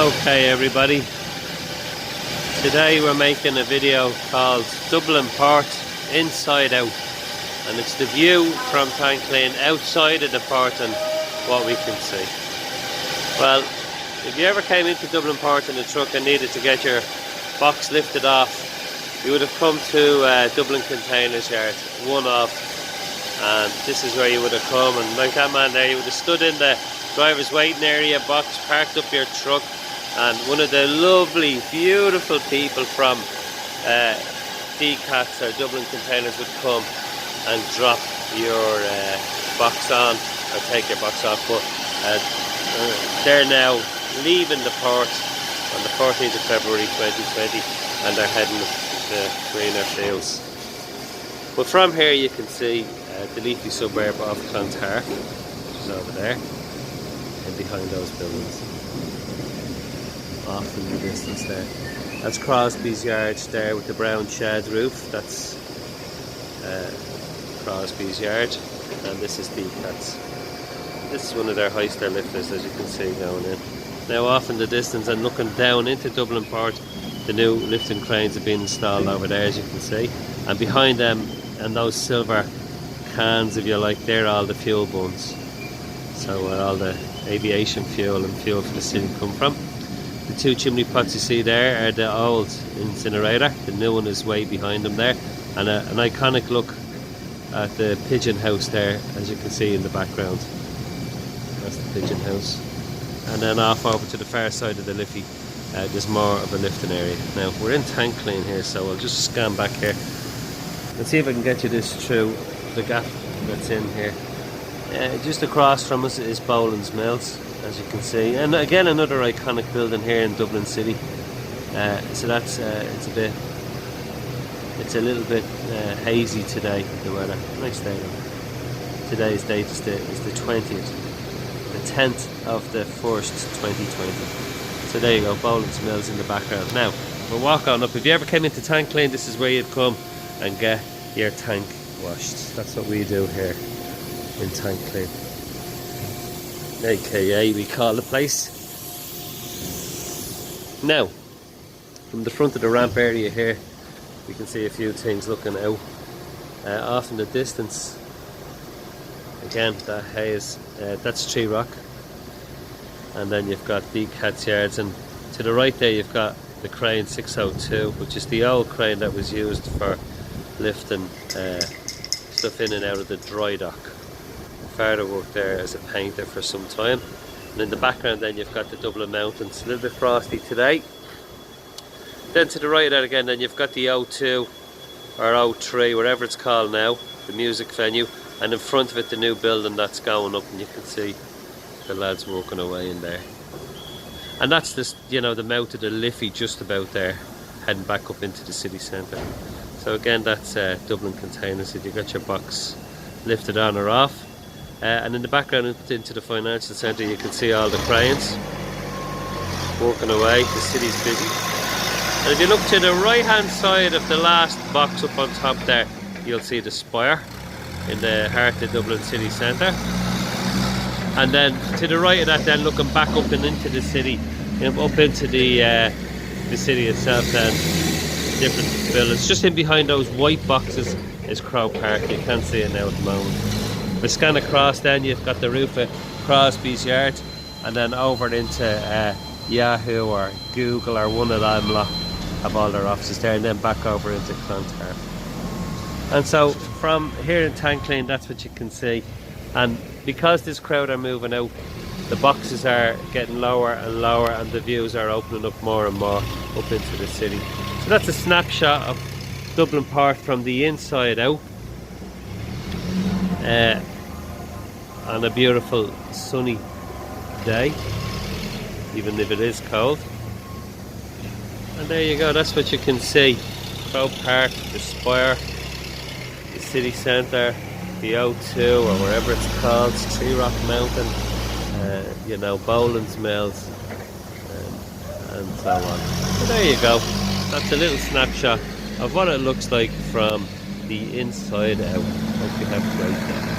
Okay everybody, today we're making a video called Dublin Port Inside Out, and it's the view from Tankleen outside of the port and what we can see. Well, if you ever came into Dublin Port in a truck and needed to get your box lifted off, you would have come to Dublin Containers Yard, one off, and this is where you would have come, and like that man there, you would have stood in the driver's waiting area box, parked up your truck, and one of the lovely, beautiful people from DCATs or Dublin Containers would come and drop your box on, or take your box off. But they're now leaving the port on the 14th of February 2020, and they're heading to greener fields. But from here you can see the leafy suburb of Clontarf, which is over there, and behind those buildings, off in the distance there. That's Crosby's yard there with the brown shed roof. That's Crosby's yard, and this is DCAT's. This is one of their hoister lifters, as you can see, going in. Now off in the distance and looking down into Dublin Port, the new lifting cranes have been installed over there, as you can see, and behind them, and those silver cans, if you like, they're all the fuel buns. So where all the aviation fuel and fuel for the city come from. The two chimney pots you see there are the old incinerator. The new one is way behind them there, and an iconic look at the pigeon house there, as you can see in the background. That's the pigeon house. And then off over to the far side of the Liffey, there's more of a lifting area. Now we're in Tankleen here, so I'll just scan back here and see if I can get you this through the gap that's in here. Just across from us is Boland's Mills, as you can see, and again another iconic building here in Dublin City. So that's it's a little bit hazy today, the weather. Nice day though. Today's date is the 20th, the 10th of the 1st, 2020. So there you go, Boland's Mills in the background. Now we'll walk on up. If you ever came into Tankleen, this is where you'd come and get your tank washed. That's what we do here in Tankleen, aka we call the place. Now from the front of the ramp area here, we can see a few things looking out. Off in the distance, again, that haze, that's Tree Rock, and then you've got DCAT's yards, and to the right there you've got the crane 602, which is the old crane that was used for lifting stuff in and out of the dry dock. My father worked there as a painter for some time, and in the background then you've got the Dublin Mountains. A little bit frosty today. Then to the right of that again, then you've got the O2 or O3, whatever it's called now, the music venue, and in front of it the new building that's going up, and you can see the lads walking away in there. And that's this, you know, the mouth of the Liffey just about there, heading back up into the city centre. So again, that's Dublin Containers if you got your box lifted on or off. And in the background into the financial centre you can see all the cranes walking away. The city's busy. And if you look to the right hand side of the last box up on top there, you'll see the spire in the heart of Dublin city centre. And then to the right of that, then looking back up and into the city, up into the city itself, then different buildings. Just in behind those white boxes is Crow Park. You can't see it now at the moment. If we scan across, then you've got the roof of Crosby's yard, and then over into Yahoo or Google or one of them lot have all their offices there, and then back over into Clontarf. And so from here in Tankleen, that's what you can see. And because this crowd are moving out, the boxes are getting lower and lower, and the views are opening up more and more up into the city. So that's a snapshot of Dublin Port from the inside out, on a beautiful sunny day, even if it is cold. And there you go, that's what you can see. Crow Park, the spire, the city centre, the O2 or wherever it's called, Tree Rock Mountain, you know, Boland's Mills, and so on. So there you go, that's a little snapshot of what it looks like from the inside out. Hope you have a great day.